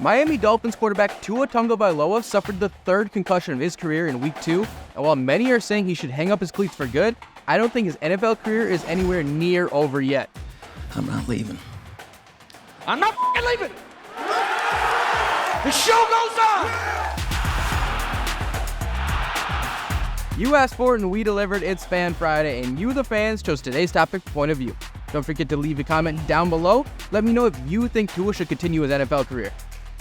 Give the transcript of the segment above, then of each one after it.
Miami Dolphins quarterback Tua Tagovailoa suffered the third concussion of his career in Week 2, and while many are saying he should hang up his cleats for good, I don't think his NFL career is anywhere near over yet. I'm not leaving. I'm not leaving! The show goes on! You asked for it and we delivered. It's Fan Friday, and you, the fans, chose today's topic point of view. Don't forget to leave a comment down below. Let me know if you think Tua should continue his NFL career.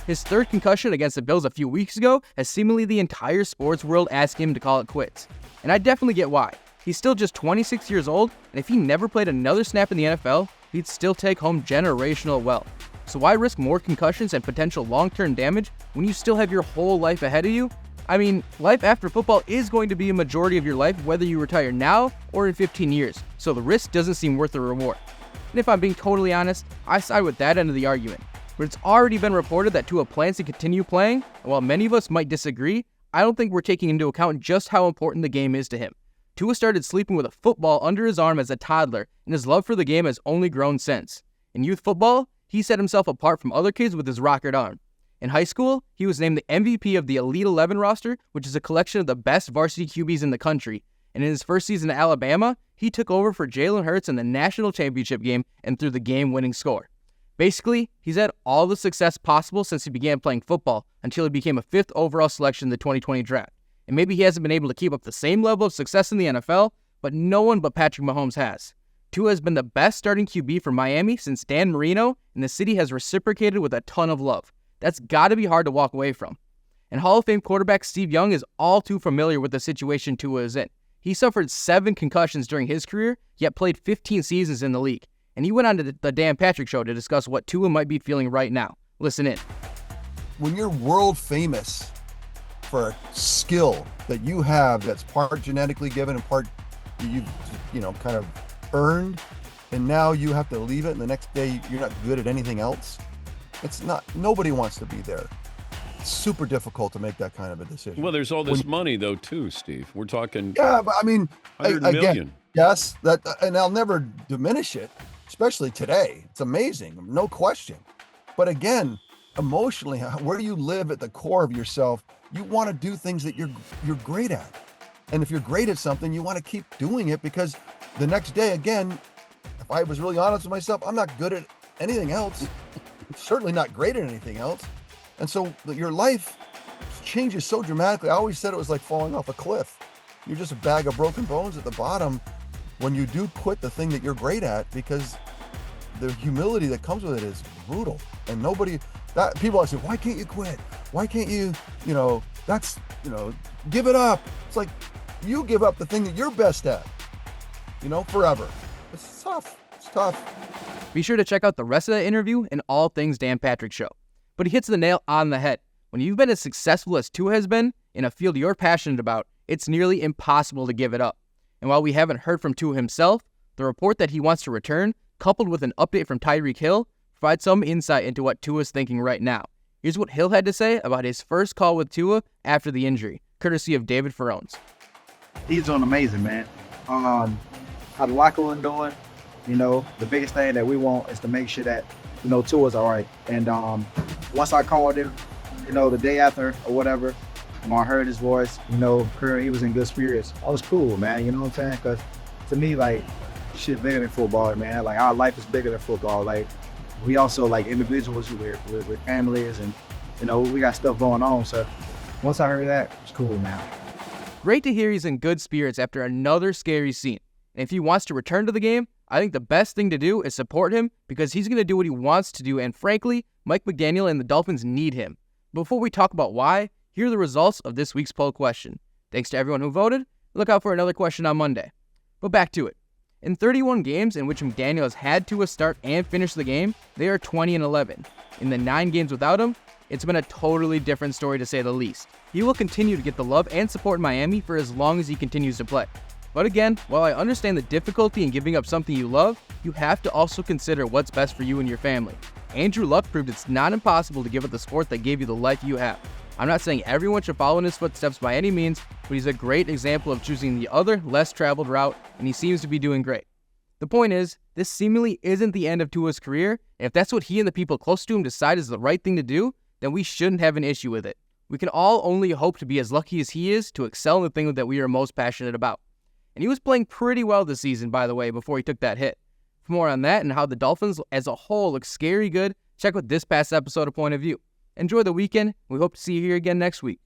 His third concussion against the Bills a few weeks ago has seemingly the entire sports world asking him to call it quits. And I definitely get why. He's still just 26 years old, and if he never played another snap in the NFL, he'd still take home generational wealth. So why risk more concussions and potential long-term damage when you still have your whole life ahead of you? I mean, life after football is going to be a majority of your life whether you retire now or in 15 years, so the risk doesn't seem worth the reward. And if I'm being totally honest, I side with that end of the argument. But it's already been reported that Tua plans to continue playing, and while many of us might disagree, I don't think we're taking into account just how important the game is to him. Tua started sleeping with a football under his arm as a toddler, and his love for the game has only grown since. In youth football, he set himself apart from other kids with his rocket arm. In high school, he was named the MVP of the Elite 11 roster, which is a collection of the best varsity QBs in the country. And in his first season at Alabama, he took over for Jalen Hurts in the national championship game and threw the game-winning score. Basically, he's had all the success possible since he began playing football until he became a 5th overall selection in the 2020 draft. And maybe he hasn't been able to keep up the same level of success in the NFL, but no one but Patrick Mahomes has. Tua has been the best starting QB for Miami since Dan Marino, and the city has reciprocated with a ton of love. That's got to be hard to walk away from. And Hall of Fame quarterback Steve Young is all too familiar with the situation Tua is in. He suffered 7 concussions during his career, yet played 15 seasons in the league. And he went on to the Dan Patrick Show to discuss what Tua might be feeling right now. Listen in. When you're world famous for a skill that you have that's part genetically given and part you've kind of earned, and now you have to leave it and the next day you're not good at anything else, nobody wants to be there. It's super difficult to make that kind of a decision. Well, there's all this money though too, Steve. We're talking but I mean, 100 again, million. Yes, and I'll never diminish it, especially today. It's amazing, no question. But again, emotionally, where you live at the core of yourself, you want to do things that you're great at. And if you're great at something, you want to keep doing it, because the next day, again, if I was really honest with myself, I'm not good at anything else. Certainly not great at anything else. And so your life changes so dramatically. I always said it was like falling off a cliff. You're just a bag of broken bones at the bottom when you do quit the thing that you're great at, because the humility that comes with it is brutal. And people always say, why can't you quit? Why can't you, give it up? It's like, you give up the thing that you're best at, forever. It's tough. It's tough. Be sure to check out the rest of that interview and all things Dan Patrick Show. But he hits the nail on the head. When you've been as successful as Tua has been in a field you're passionate about, it's nearly impossible to give it up. And while we haven't heard from Tua himself, the report that he wants to return, coupled with an update from Tyreek Hill, provides some insight into what Tua's thinking right now. Here's what Hill had to say about his first call with Tua after the injury, courtesy of David Ferrones. He's doing amazing, man. How the locker room doing? The biggest thing that we want is to make sure that, Tua's all right. And once I called him, the day after or whatever, I heard his voice, he was in good spirits. I was cool, man, you know what I'm saying? Because to me, shit bigger than football, man. Our life is bigger than football. We also, individuals, we're families, and, we got stuff going on. So once I heard that, it's cool, man. Great to hear he's in good spirits after another scary scene. And if he wants to return to the game, I think the best thing to do is support him, because he's going to do what he wants to do, and frankly, Mike McDaniel and the Dolphins need him. Before we talk about why, here are the results of this week's poll question. Thanks to everyone who voted. Look out for another question on Monday. But back to it. In 31 games in which McDaniel has had Tua start and finish the game, they are 20-11. In the 9 games without him, it's been a totally different story to say the least. He will continue to get the love and support in Miami for as long as he continues to play. But again, while I understand the difficulty in giving up something you love, you have to also consider what's best for you and your family. Andrew Luck proved it's not impossible to give up the sport that gave you the life you have. I'm not saying everyone should follow in his footsteps by any means, but he's a great example of choosing the other, less traveled route, and he seems to be doing great. The point is, this seemingly isn't the end of Tua's career, and if that's what he and the people close to him decide is the right thing to do, then we shouldn't have an issue with it. We can all only hope to be as lucky as he is to excel in the thing that we are most passionate about. And he was playing pretty well this season, by the way, before he took that hit. For more on that and how the Dolphins as a whole look scary good, check out this past episode of Point of View. Enjoy the weekend. We hope to see you here again next week.